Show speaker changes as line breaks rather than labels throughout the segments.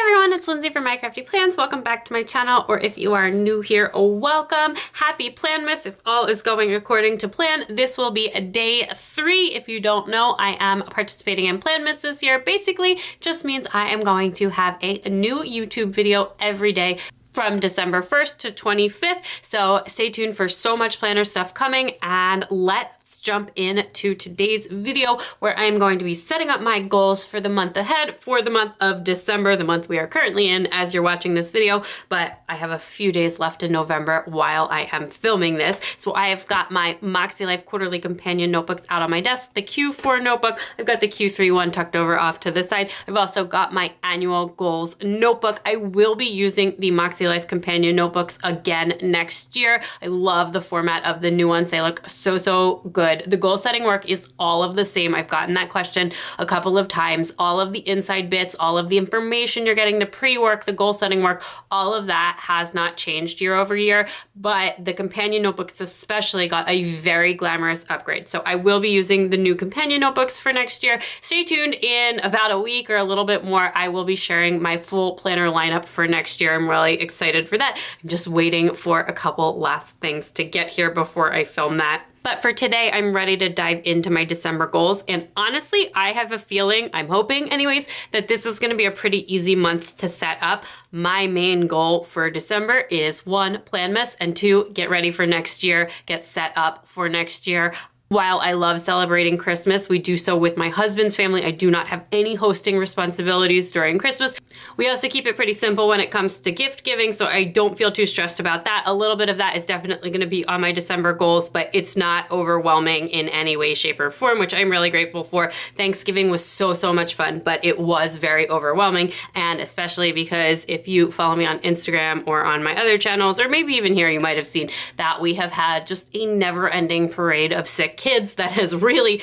everyone, it's Lindsay from My Crafty Plans. Welcome back to my channel, or if you are new here, welcome. Happy PLANMAS. If all is going according to plan, this will be day 3. If you don't know, I am participating in PLANMAS this year. Basically, just means I am going to have a new YouTube video every day from December 1st to 25th. So stay tuned for so much planner stuff coming, and let's jump into today's video where I'm going to be setting up my goals for the month ahead, for the month of December, the month we are currently in as you're watching this video, but I have a few days left in November while I am filming this. So I have got my MakseLife quarterly companion notebooks out on my desk, the Q4 notebook, I've got the Q3 one tucked over off to the side. I've also got my annual goals notebook. I will be using the MakseLife companion notebooks again next year. I love the format of the new ones. They look so good. The goal setting work is all of the same. I've gotten that question a couple of times. All of the inside bits, all of the information you're getting, the pre-work, the goal setting work, all of that has not changed year over year, but the companion notebooks especially got a very glamorous upgrade. So I will be using the new companion notebooks for next year. Stay tuned. In about a week or a little bit more, I will be sharing my full planner lineup for next year. I'm really excited for that. I'm just waiting for a couple last things to get here before I film that. But for today, I'm ready to dive into my December goals. And honestly, I have a feeling, I'm hoping anyways, that this is going to be a pretty easy month to set up. My main goal for December is 1, PLANMAS, and 2, get ready for next year, get set up for next year. While I love celebrating Christmas, we do so with my husband's family. I do not have any hosting responsibilities during Christmas. We also keep it pretty simple when it comes to gift giving, so I don't feel too stressed about that. A little bit of that is definitely going to be on my December goals, but it's not overwhelming in any way, shape, or form, which I'm really grateful for. Thanksgiving was so much fun, but it was very overwhelming, and especially because if you follow me on Instagram or on my other channels, or maybe even here, you might have seen that we have had just a never-ending parade of sick kids that has really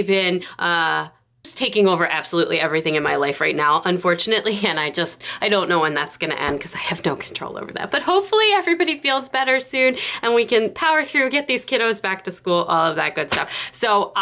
been just taking over absolutely everything in my life right now, unfortunately, and I don't know when that's gonna end because I have no control over that. But hopefully everybody feels better soon and we can power through, get these kiddos back to school, all of that good stuff. So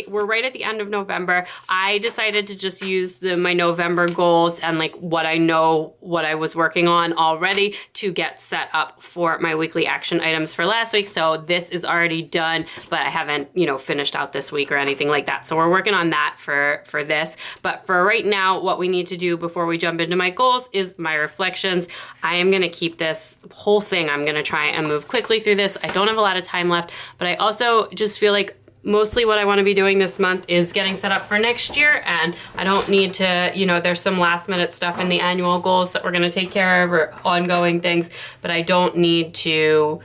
we're right at the end of November. I decided to just use my November goals and like what I know, what I was working on already to get set up for my weekly action items for last week. So this is already done, but I haven't, finished out this week or anything like that. So we're working on that for this. But for right now, what we need to do before we jump into my goals is my reflections. I am going to keep this whole thing. I'm going to try and move quickly through this. I don't have a lot of time left, but I also just feel like mostly what I want to be doing this month is getting set up for next year, and I don't need to, there's some last minute stuff in the annual goals that we're going to take care of or ongoing things, but I don't need to,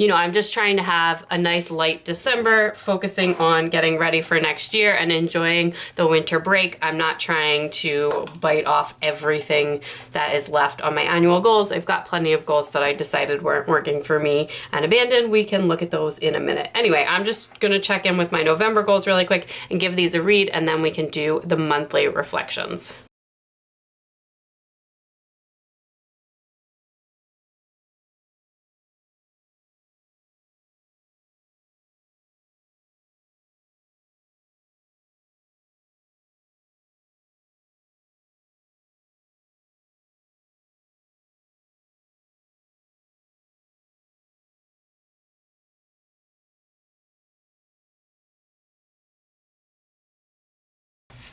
I'm just trying to have a nice light December, focusing on getting ready for next year and enjoying the winter break. I'm not trying to bite off everything that is left on my annual goals. I've got plenty of goals that I decided weren't working for me and abandoned. We can look at those in a minute. Anyway, I'm just gonna check in with my November goals really quick and give these a read, and then we can do the monthly reflections.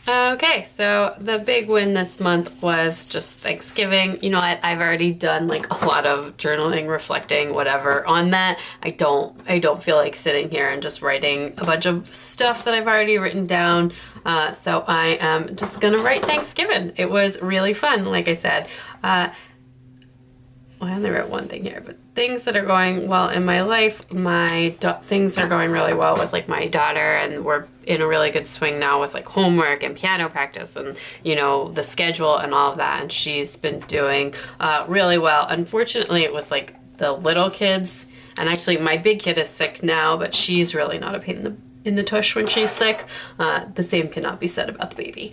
Okay, so the big win this month was just Thanksgiving. You know what? I've already done like a lot of journaling, reflecting, whatever on that. I don't feel like sitting here and just writing a bunch of stuff that I've already written down. So I am just gonna write Thanksgiving. It was really fun, like I said. I only wrote one thing here, but things that are going well in my life. Things are going really well with like my daughter, and we're in a really good swing now with like homework and piano practice and, the schedule and all of that. And she's been doing really well. Unfortunately, with like the little kids, and actually my big kid is sick now, but she's really not a pain in the tush when she's sick. The same cannot be said about the baby.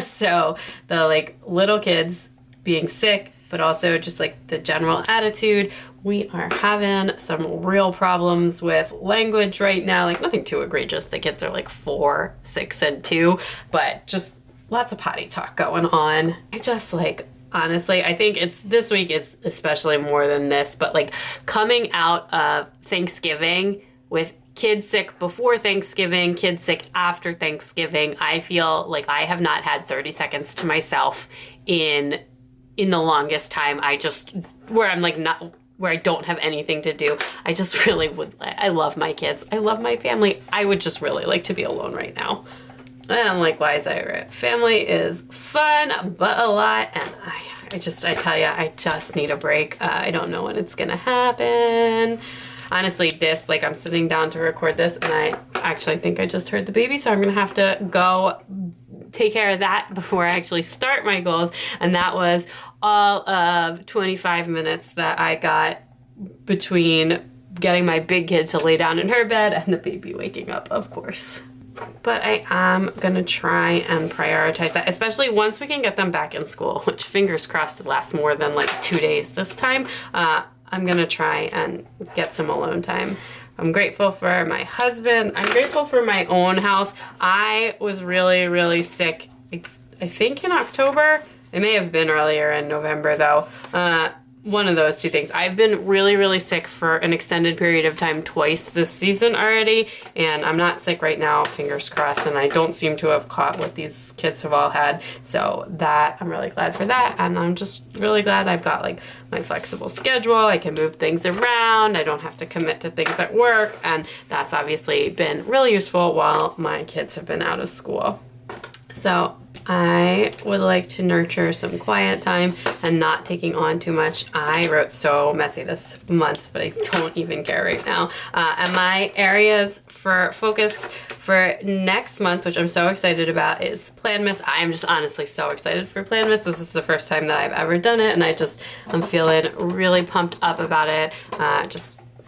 So the like little kids being sick, but also just like the general attitude. We are having some real problems with language right now, like nothing too egregious. The kids are like 4, 6, and 2, but just lots of potty talk going on. I just like, honestly, I think it's this week, it's especially more than this, but like coming out of Thanksgiving with kids sick before Thanksgiving, kids sick after Thanksgiving, I feel like I have not had 30 seconds to myself in the longest time. Where I'm like not, where I don't have anything to do. I just really would, I love my kids. I love my family. I would just really like to be alone right now. And likewise, family is fun, but a lot. And I tell you, I just need a break. I don't know when it's gonna happen. Honestly, like I'm sitting down to record this and I actually think I just heard the baby. So I'm gonna have to go take care of that before I actually start my goals. And that was all of 25 minutes that I got between getting my big kid to lay down in her bed and the baby waking up, of course. But I am gonna try and prioritize that, especially once we can get them back in school, which fingers crossed it lasts more than like 2 days this time. I'm gonna try and get some alone time. I'm grateful for my husband. I'm grateful for my own health. I was really, really sick, I think in October. It may have been earlier in November though. One of those two things. I've been really, really sick for an extended period of time twice this season already, and I'm not sick right now, fingers crossed, and I don't seem to have caught what these kids have all had. So that, I'm really glad for that, and I'm just really glad I've got like my flexible schedule. I can move things around. I don't have to commit to things at work, and that's obviously been really useful while my kids have been out of school. So I would like to nurture some quiet time and not taking on too much. I wrote so messy this month, but I don't even care right now. And my areas for focus for next month, which I'm so excited about, is PLANMAS. I am just honestly so excited for PLANMAS. This is the first time that I've ever done it, and I'm feeling really pumped up about it.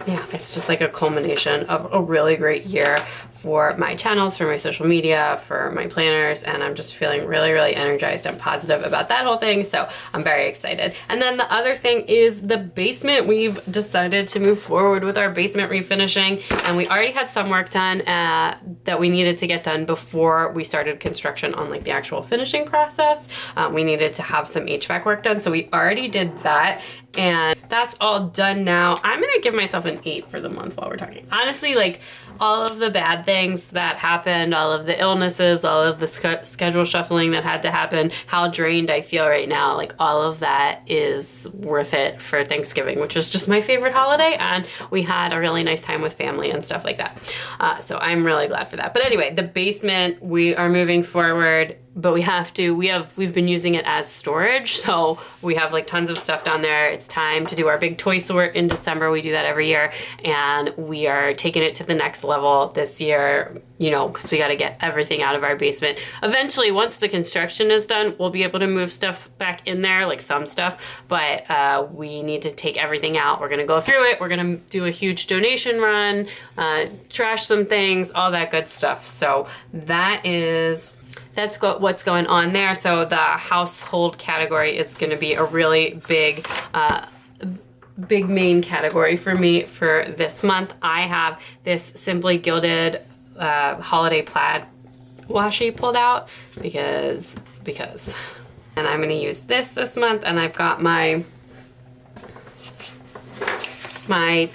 Yeah, it's just like a culmination of a really great year for my channels, for my social media, for my planners, and I'm just feeling really, really energized and positive about that whole thing, so I'm very excited. And then the other thing is the basement. We've decided to move forward with our basement refinishing, and we already had some work done that we needed to get done before we started construction on like the actual finishing process. We needed to have some HVAC work done, so we already did that, and that's all done now. I'm gonna give myself an 8 for the month while we're talking. Honestly, like all of the bad things that happened, all of the illnesses, all of the schedule shuffling that had to happen, how drained I feel right now, like all of that is worth it for Thanksgiving, which is just my favorite holiday, and we had a really nice time with family and stuff like that. So I'm really glad for that. But anyway, the basement, we are moving forward, but we've been using it as storage, so we have like tons of stuff down there. It's time to do our big toy sort in December. We do that every year, and we are taking it to the next level this year, you know, because we got to get everything out of our basement. Eventually, once the construction is done, we'll be able to move stuff back in there, like some stuff, but we need to take everything out. We're gonna go through it. We're gonna do a huge donation run, trash some things, all that good stuff. So that's what's going on there. So the household category is going to be a really big main category for me for this month. I have this Simply Gilded holiday plaid washi pulled out because. And I'm going to use this month, and I've got my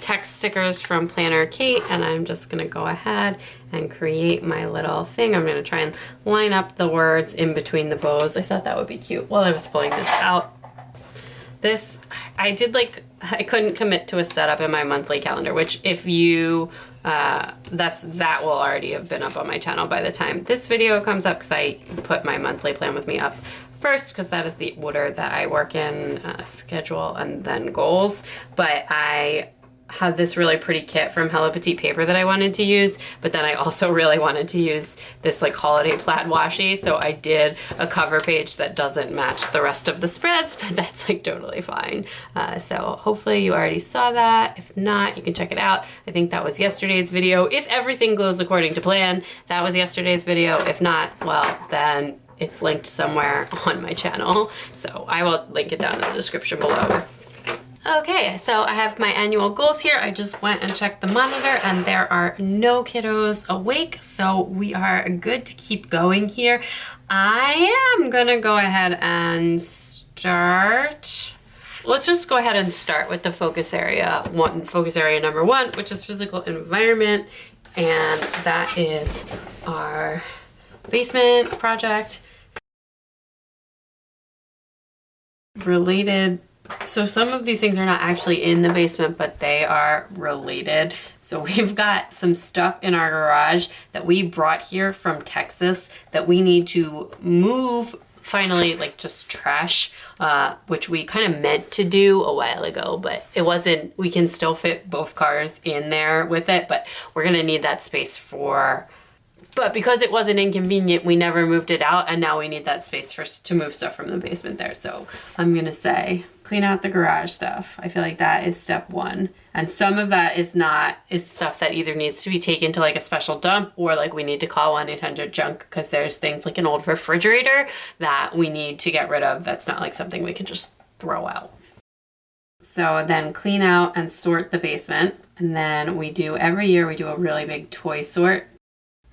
text stickers from Planner Kate, and I'm just gonna go ahead and create my little thing. I'm gonna try and line up the words in between the bows. I thought that would be cute while I was pulling this out. I couldn't commit to a setup in my monthly calendar, which if you, that will already have been up on my channel by the time this video comes up, because I put my monthly plan with me up first, because that is the order that I work in, schedule and then goals. But I had this really pretty kit from Hello Petite paper that I wanted to use, but then I also really wanted to use this like holiday plaid washi, so I did a cover page that doesn't match the rest of the spreads, but that's like totally fine. So hopefully you already saw that. If not, you can check it out. I think that was yesterday's video. If everything goes according to plan, that was yesterday's video. If not, well, then it's linked somewhere on my channel, so I will link it down in the description below. Okay, so I have my annual goals here. I just went and checked the monitor and there are no kiddos awake, so we are good to keep going here. I am gonna go ahead and start. Let's just go ahead and start with the focus area number one, which is physical environment, and that is our basement project. Related. So some of these things are not actually in the basement, but they are related. So we've got some stuff in our garage that we brought here from Texas that we need to move finally, like just trash, which we kind of meant to do a while ago, but it wasn't, we can still fit both cars in there with it, but we're gonna need that space but because it wasn't inconvenient, we never moved it out, and now we need that space to move stuff from the basement there. So I'm gonna say, clean out the garage stuff. I feel like that is step one. And some of that is stuff that either needs to be taken to like a special dump, or like we need to call 1-800-JUNK because there's things like an old refrigerator that we need to get rid of. That's not like something we can just throw out. So then clean out and sort the basement. And then every year we do a really big toy sort.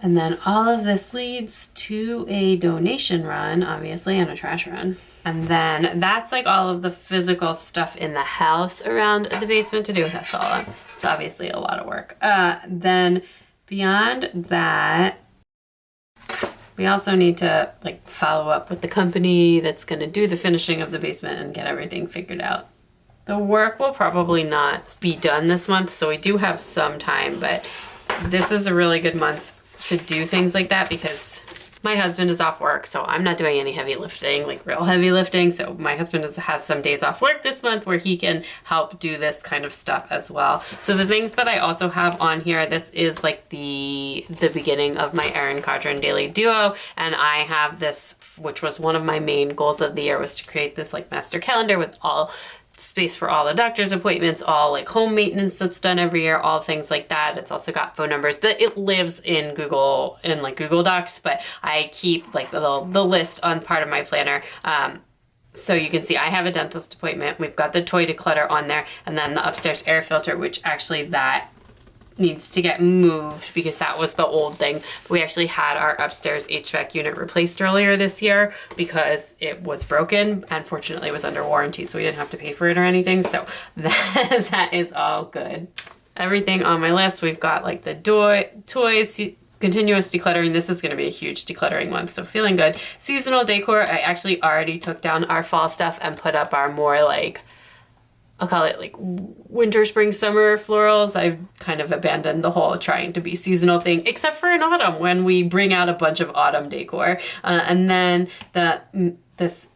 And then all of this leads to a donation run, obviously, and a trash run. And then that's like all of the physical stuff in the house around the basement to do. That's all. It's obviously a lot of work. Then beyond that, we also need to like follow up with the company that's gonna do the finishing of the basement and get everything figured out. The work will probably not be done this month, so we do have some time, but this is a really good month to do things like that because my husband is off work, so I'm not doing any heavy lifting, like real heavy lifting. So my husband has some days off work this month where he can help do this kind of stuff as well. So the things that I also have on here, this is like the beginning of my Erin Cadron Daily Duo, and I have this, which was one of my main goals of the year, was to create this like master calendar with all space for all the doctor's appointments, all like home maintenance that's done every year, all things like that. It's also got phone numbers that it lives in Google Docs, but I keep like the list on part of my planner. So you can see I have a dentist appointment. We've got the toy declutter on there, and then the upstairs air filter, which actually that needs to get moved because that was the old thing. We actually had our upstairs HVAC unit replaced earlier this year because it was broken, and fortunately it was under warranty, so we didn't have to pay for it or anything. So that is all good. Everything on my list, we've got like the toys, continuous decluttering. This is going to be a huge decluttering month, so feeling good. Seasonal decor, I actually already took down our fall stuff and put up our more like, I'll call it like winter, spring, summer florals. I've kind of abandoned the whole trying to be seasonal thing, except for in autumn when we bring out a bunch of autumn decor. And then this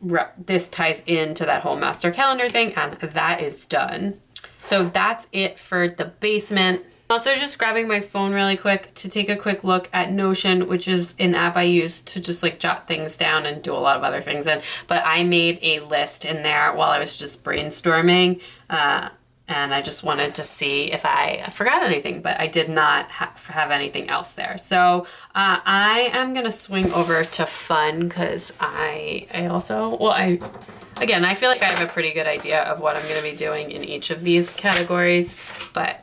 ties into that whole master calendar thing, and that is done. So that's it for the basement. Also just grabbing my phone really quick to take a quick look at Notion, which is an app I use to just like jot things down and do a lot of other things in. But I made a list in there while I was just brainstorming, and I just wanted to see if I forgot anything, but I did not have anything else there. So I am gonna swing over to fun because I feel like I have a pretty good idea of what I'm gonna be doing in each of these categories, but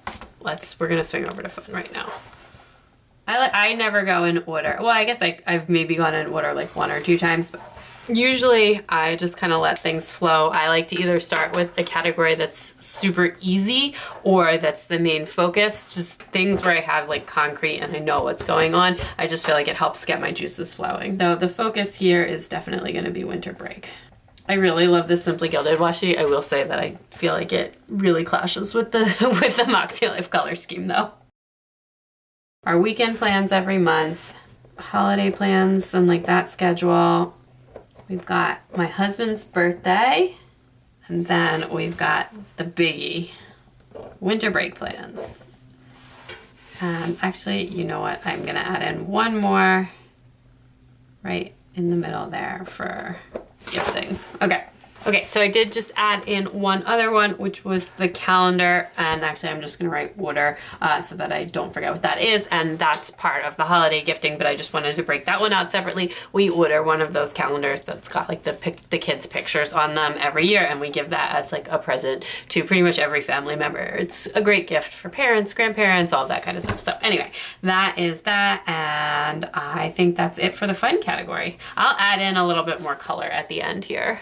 we're gonna swing over to fun right now. I never go in order. Well, I guess I've maybe gone in order like 1 or 2 times, but usually I just kind of let things flow. I like to either start with a category that's super easy or that's the main focus, just things where I have like concrete and I know what's going on. I just feel like it helps get my juices flowing. So the focus here is definitely gonna be winter break. I really love this Simply Gilded washi. I will say that I feel like it really clashes with the MakseLife color scheme though. Our weekend plans every month, holiday plans and like that schedule. We've got my husband's birthday, and then we've got the biggie, winter break plans. And actually, you know what? I'm gonna add in one more right in the middle there for gifting. Okay, Okay, so I did just add in one other one, which was the calendar. And actually, I'm just going to write order so that I don't forget what that is. And that's part of the holiday gifting, but I just wanted to break that one out separately. We order one of those calendars that's got like the kids' pictures on them every year, and we give that as like a present to pretty much every family member. It's a great gift for parents, grandparents, all that kind of stuff. So anyway, that is that, and I think that's it for the fun category. I'll add in a little bit more color at the end here.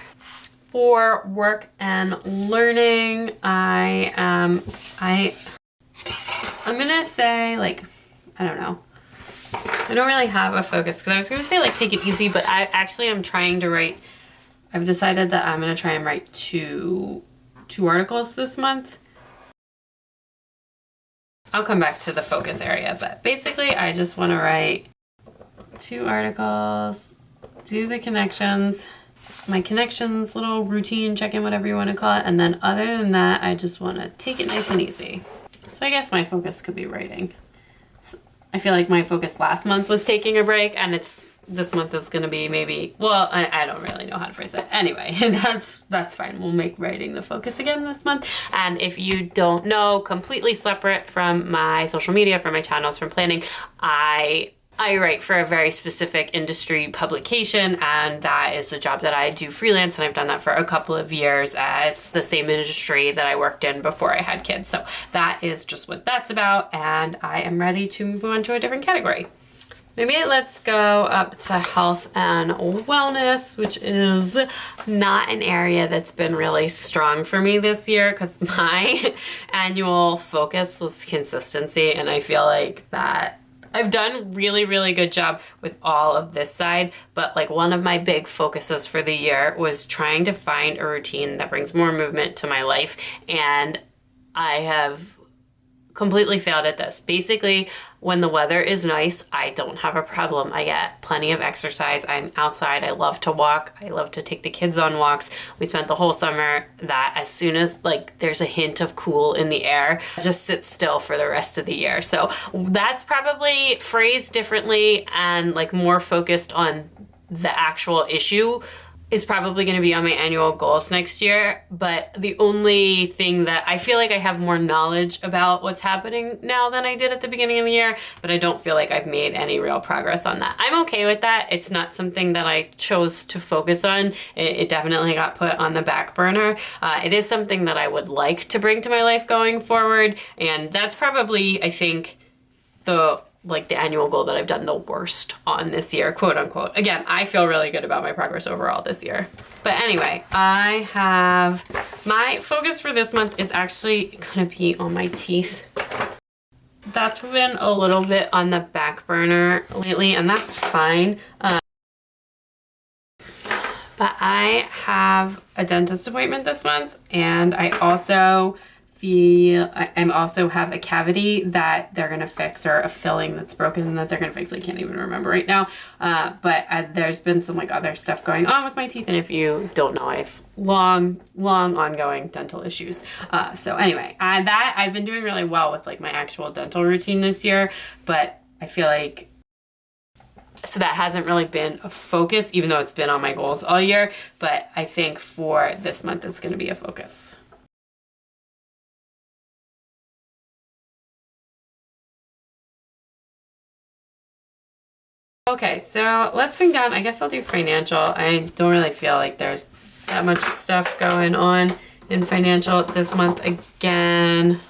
For work and learning, I'm gonna say, like, I don't know. I don't really have a focus because I was gonna say like take it easy, but I actually am trying to write. I've decided that I'm gonna try and write two articles this month. I'll come back to the focus area, but basically I just want to write 2 articles, do the connections, my connections little routine check-in, whatever you want to call it, and then other than that I just want to take it nice and easy. So I guess my focus could be writing. So I feel like my focus last month was taking a break, and this month is going to be maybe, well, I don't really know how to phrase it. Anyway, that's fine. We'll make writing the focus again this month. And if you don't know, completely separate from my social media, from my channels, from planning, I write for a very specific industry publication, and that is the job that I do freelance, and I've done that for a couple of years. It's the same industry that I worked in before I had kids. So that is just what that's about, and I am ready to move on to a different category. Maybe let's go up to health and wellness, which is not an area that's been really strong for me this year because my annual focus was consistency, and I feel like that I've done really, really good job with all of this side, but like one of my big focuses for the year was trying to find a routine that brings more movement to my life, and I have completely failed at this. Basically, when the weather is nice, I don't have a problem. I get plenty of exercise. I'm outside. I love to walk. I love to take the kids on walks. We spent the whole summer that as soon as like there's a hint of cool in the air, just sit still for the rest of the year. So that's probably phrased differently and like more focused on the actual issue is probably going to be on my annual goals next year. But the only thing that I feel like I have more knowledge about what's happening now than I did at the beginning of the year, but I don't feel like I've made any real progress on that. I'm okay with that. It's not something that I chose to focus on. It definitely got put on the back burner. It is something that I would like to bring to my life going forward. And that's probably, I think, the annual goal that I've done the worst on this year, quote unquote. Again, I feel really good about my progress overall this year. But anyway, my focus for this month is actually gonna be on my teeth. That's been a little bit on the back burner lately, and that's fine. But I have a dentist appointment this month, and I also have a cavity that they're gonna fix, or a filling that's broken that they're gonna fix. I can't even remember right now. But there's been some like other stuff going on with my teeth, and if you don't know, I have long ongoing dental issues. So anyway, I've been doing really well with like my actual dental routine this year, but I feel like so that hasn't really been a focus, even though it's been on my goals all year. But I think for this month, it's gonna be a focus. Okay, so let's swing down. I guess I'll do financial. I don't really feel like there's that much stuff going on in financial this month. Again,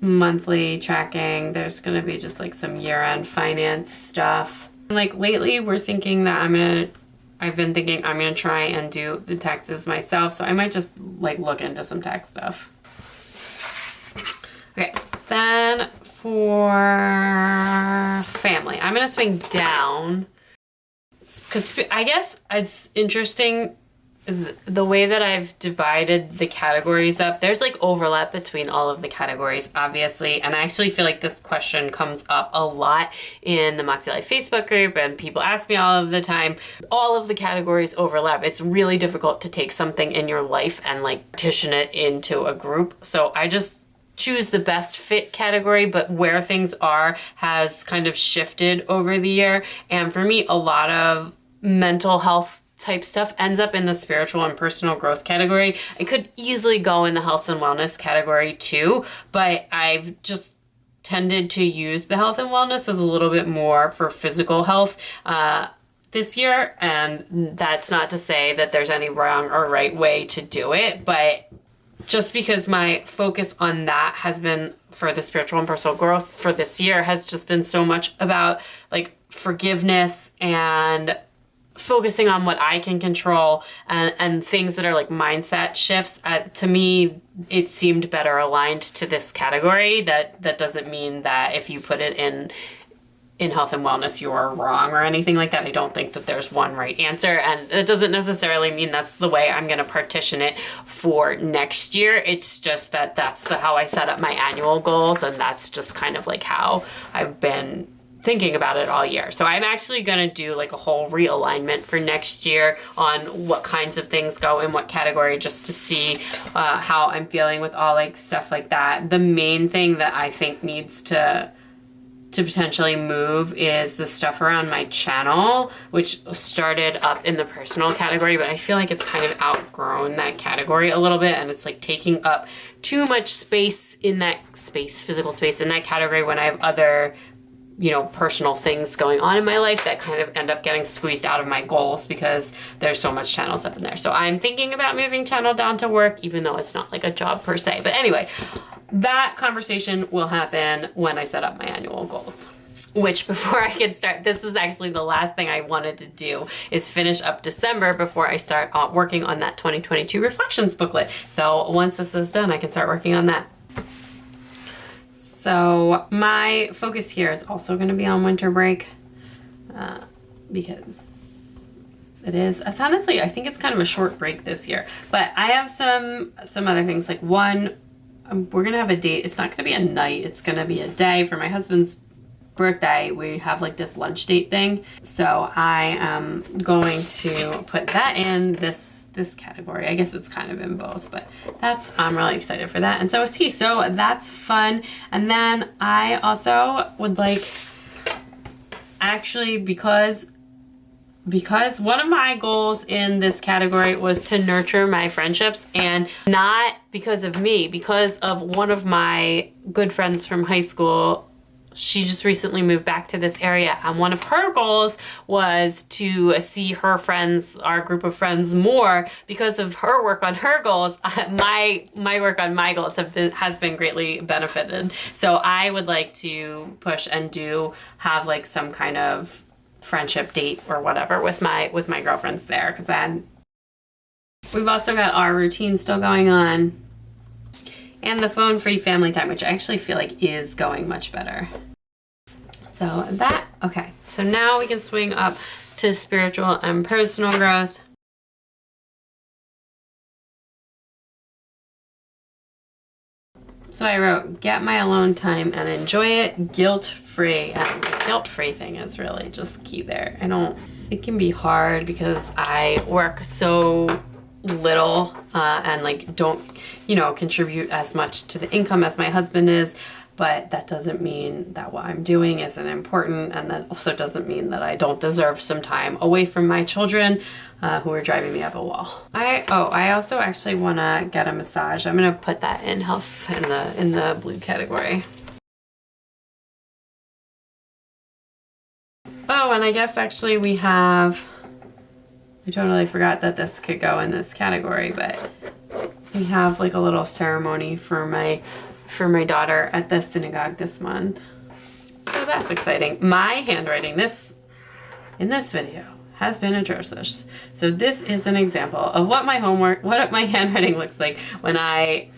monthly tracking. There's going to be just like some year-end finance stuff. Like lately, we're thinking that I've been thinking I'm going to try and do the taxes myself. So I might just like look into some tax stuff. Okay, then for family, I'm gonna swing down because I guess it's interesting the way that I've divided the categories up. There's like overlap between all of the categories, obviously, and I actually feel like this question comes up a lot in the MakseLife Facebook group, and people ask me all of the time. All of the categories overlap. It's really difficult to take something in your life and like partition it into a group. So I just choose the best fit category, but where things are has kind of shifted over the year. And for me, a lot of mental health type stuff ends up in the spiritual and personal growth category. It could easily go in the health and wellness category too, but I've just tended to use the health and wellness as a little bit more for physical health this year. And that's not to say that there's any wrong or right way to do it, but just because my focus on that has been for the spiritual and personal growth for this year has just been so much about like forgiveness and focusing on what I can control and things that are like mindset shifts. To me, it seemed better aligned to this category. That doesn't mean that if you put it in health and wellness, you are wrong or anything like that. I don't think that there's one right answer. And it doesn't necessarily mean that's the way I'm going to partition it for next year. It's just that that's how I set up my annual goals. And that's just kind of like how I've been thinking about it all year. So I'm actually going to do like a whole realignment for next year on what kinds of things go in what category, just to see how I'm feeling with all like stuff like that. The main thing that I think needs to potentially move is the stuff around my channel, which started up in the personal category, but I feel like it's kind of outgrown that category a little bit, and it's like taking up too much space in that space, physical space in that category, when I have other, you know, personal things going on in my life that kind of end up getting squeezed out of my goals because there's so much channel stuff in there. So I'm thinking about moving channel down to work, even though it's not like a job per se. But anyway, that conversation will happen when I set up my annual goals. Which, before I can start, this is actually the last thing I wanted to do, is finish up December before I start working on that 2022 reflections booklet. So once this is done, I can start working on that. So my focus here is also going to be on winter break because it's honestly, I think it's kind of a short break this year. But I have some other things. Like one, we're going to have a date. It's not going to be a night. It's going to be a day for my husband's birthday. We have like this lunch date thing. So I am going to put that in this category. I guess it's kind of in both, but I'm really excited for that. And so is he. So that's fun. And then I also would like, actually, because one of my goals in this category was to nurture my friendships, and not because of me, because of one of my good friends from high school. She just recently moved back to this area, and one of her goals was to see her friends, our group of friends, more. Because of her work on her goals, my work on my goals has been greatly benefited. So I would like to push and have like some kind of friendship date or whatever with my girlfriends there, because then we've also got our routine still going on, and the phone-free family time, which I actually feel like is going much better. So okay. So now we can swing up to spiritual and personal growth. So I wrote, get my alone time and enjoy it guilt-free. And the guilt-free thing is really just key there. It can be hard because I work so little and like don't, contribute as much to the income as my husband is. But that doesn't mean that what I'm doing isn't important, and that also doesn't mean that I don't deserve some time away from my children who are driving me up a wall. I also actually want to get a massage. I'm going to put that in health in the blue category. Oh, and I guess actually I totally forgot that this could go in this category, but we have like a little ceremony for my daughter at the synagogue this month. So that's exciting. My handwriting in this video has been atrocious. So this is an example of what my handwriting looks like when I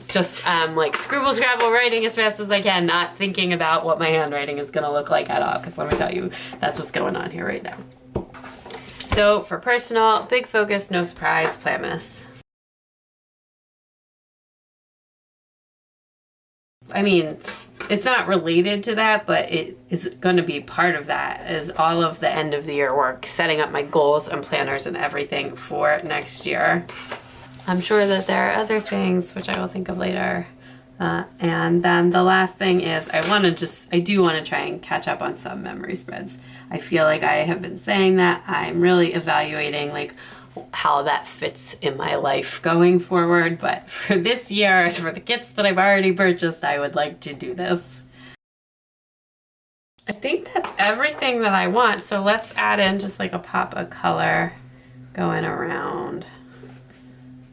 just like scrabble writing as fast as I can, not thinking about what my handwriting is gonna look like at all, because let me tell you, that's what's going on here right now. So for personal, big focus, no surprise, PLANMAS. I mean, it's not related to that, but it is going to be part of that, is all of the end of the year work, setting up my goals and planners and everything for next year. I'm sure that there are other things which I will think of later. And then the last thing is I do want to try and catch up on some memory spreads. I feel like I have been saying that. I'm really evaluating like how that fits in my life going forward. But for this year and for the kits that I've already purchased, I would like to do this. I think that's everything that I want. So let's add in just like a pop of color going around.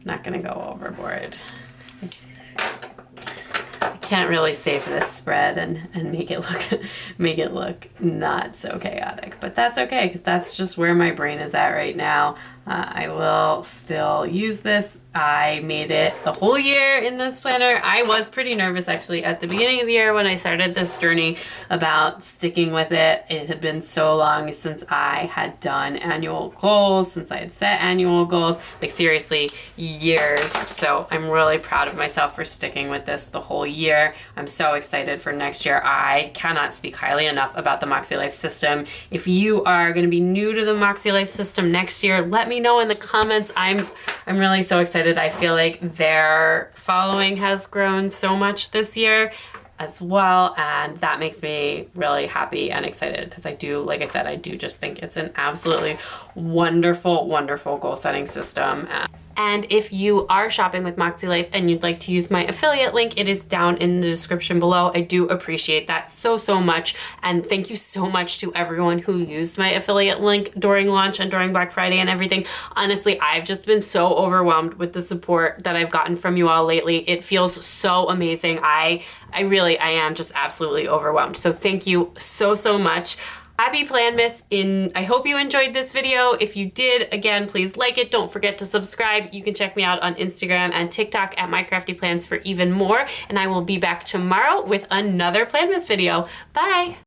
Not gonna go overboard. I can't really save this spread and make it look not so chaotic, but that's okay because that's just where my brain is at right now. I will still use this. I made it the whole year in this planner. I was pretty nervous actually at the beginning of the year when I started this journey about sticking with it. It had been so long since I had done annual goals, since I had set annual goals, like seriously years. So I'm really proud of myself for sticking with this the whole year. I'm so excited for next year. I cannot speak highly enough about the MakseLife system. If you are going to be new to the MakseLife system next year, let me know in the comments. I'm really so excited. I feel like their following has grown so much this year as well, and that makes me really happy and excited because I do, like I said, I do just think it's an absolutely wonderful, wonderful goal setting system. And if you are shopping with MakseLife and you'd like to use my affiliate link, it is down in the description below. I do appreciate that so, so much. And thank you so much to everyone who used my affiliate link during launch and during Black Friday and everything. Honestly, I've just been so overwhelmed with the support that I've gotten from you all lately. It feels so amazing. I am just absolutely overwhelmed. So thank you so, so much. Happy PLANMAS. I hope you enjoyed this video. If you did, again, please like it. Don't forget to subscribe. You can check me out on Instagram and TikTok at MyCraftyPlans for even more. And I will be back tomorrow with another PLANMAS video. Bye.